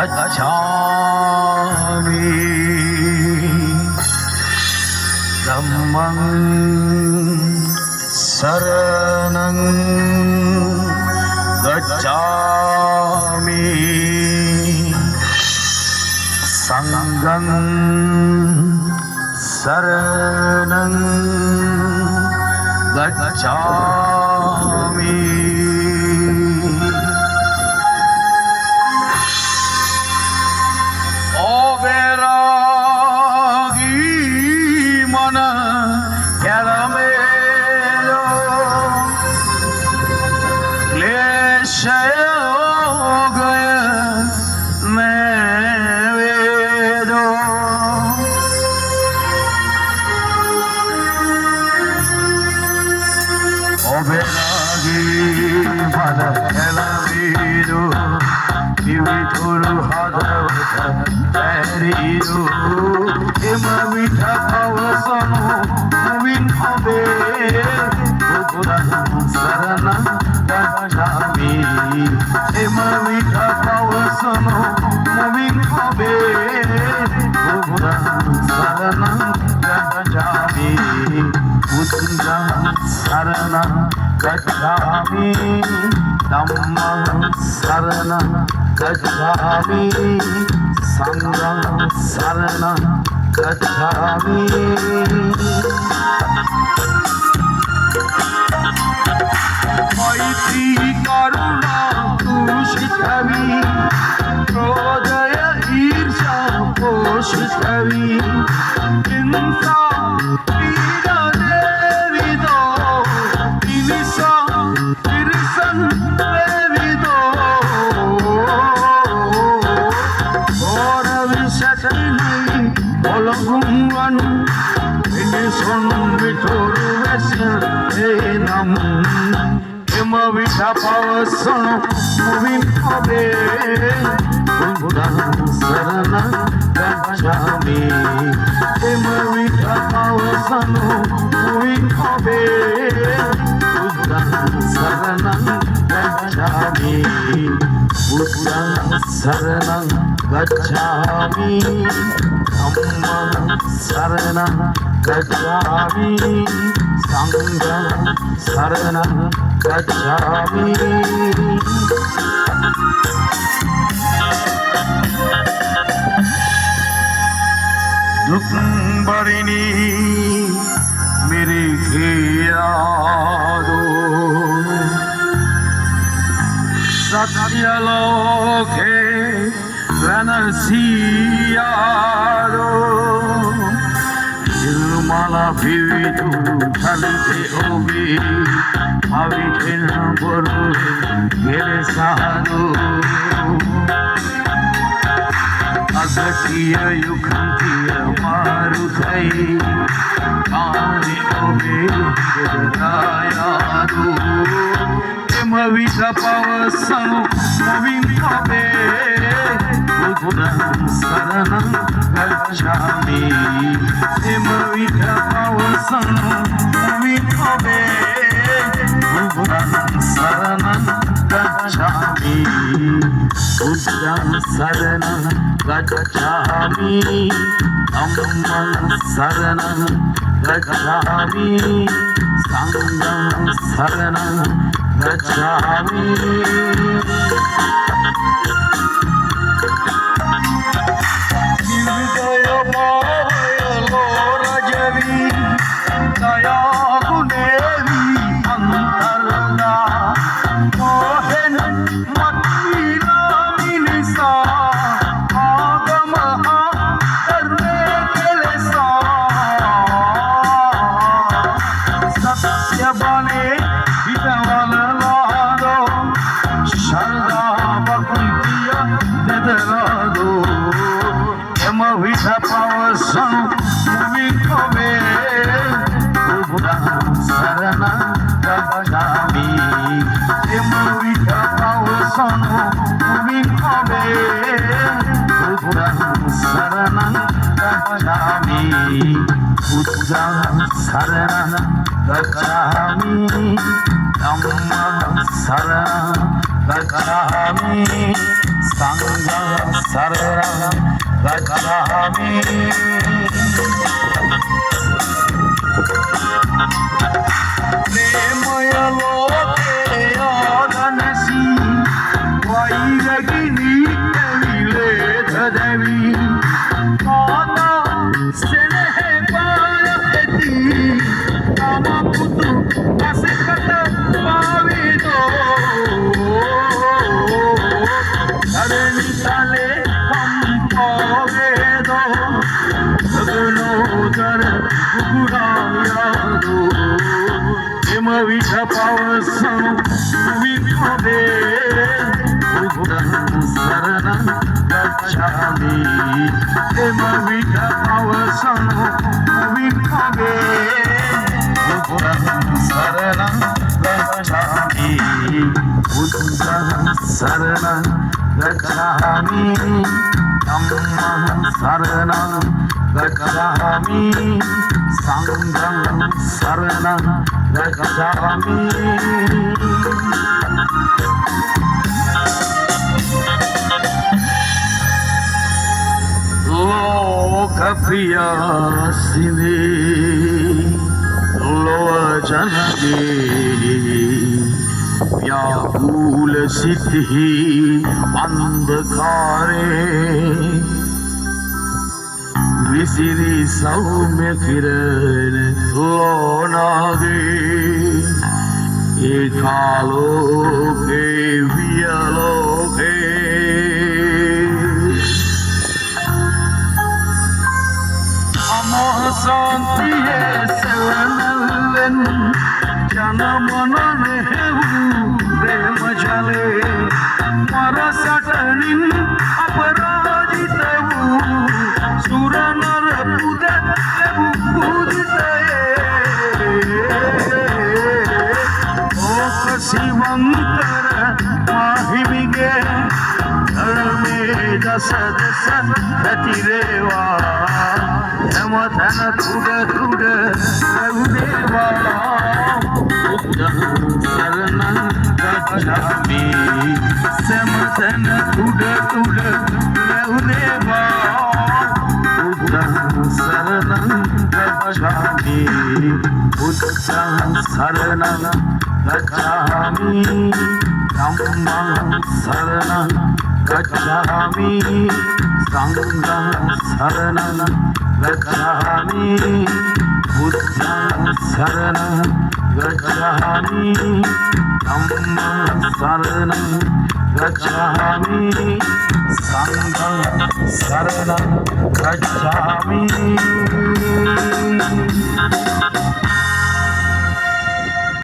गच्छामि धम्मं शरणं गच्छामि संघं शरणं गच्छामि ओ बैरागी मन केलमेलो क्लेशय गय वेदो ओ बैरागी मन केलमेलो Divituru hadavata periru ema vitha pavasanu moving abe Buddha sarana gacchami ema vitha pavasanu moving abe Buddha sarana gacchami Buddha sarana gacchami Dhamma sarana gacchami Sangham sarana gacchami Maitri karuna tushitavi Krodaya irsha poshitavi Hinsa pira devido Divisa tirsan devido Olagunganu Inison vituru vesen enam Ema vitha pavasanu moving abe Buddha sarana gacchami Ema vitha pavasanu moving abe Buddha sarana gacchami Buddha sarana gacchami Dhamma sarana gacchami Sangha sarana gacchami Dukbarini mere khiyado Satya lokhe Venasiyado Ilmala vividu chalite obi Avitin boru geresado Agatiya yukhantiya maruthai Kani obi gedayadu Ema vitha pavasanu moving abe Buddha sarana gacchami Ema vitha pavasanu moving abe Buddha sarana gacchami Buddha sarana gacchami Dhamma sarana gacchami Sangha sarana gacchami Divya maya lora javi daya gunevi antarna mohen matila minisa agamaha karne kelesa satya bane vidavana lado sharda bakuntiya dedarado Ema vitha pavasanu moving abe Buddha sarana gacchami Ema vitha pavasanu moving abe Buddha sarana gacchami Buddha sarana gacchami Dhamma sarana gacchami Sangha පවසනු විපදේ බුද්ධං සරණං ගච්ඡාමි එම විට පවසනු විපදේ බුද්ධං සරණං ගච්ඡාමි බුද්ධං සරණං ගච්ඡාමි ධම්මං සරණං गच्छामि संघं शरणं गच्छामि लोकप्रिय सिंधे लोचनगे व्याकुल सिद्धि अंधकारे विसिरी सौम्य किरण लोनागे एकालोके वियलोके अमोह शांतिये सेवनलन जनमन हेवु प्रेम जले मरसटनिन अपराजितवु सुरनर पुदलेवु पूजितये ओक शिवंकर माहिमिगे धर्मे दस दस प्रतिरेवा यमधन तुड तुड प्रभुदेवा बुद्धं शरणं गच्छामि समधन तुड तुड प्रभुदेवा बुद्धं शरणं गच्छामि बुद्धं शरणं गच्छामि धम्मं शरणं गच्छामि संघं शरणं गच्छामि बुद्धं शरणं गच्छामि धम्मं शरणं गच्छामि संघं शरणं गच्छामि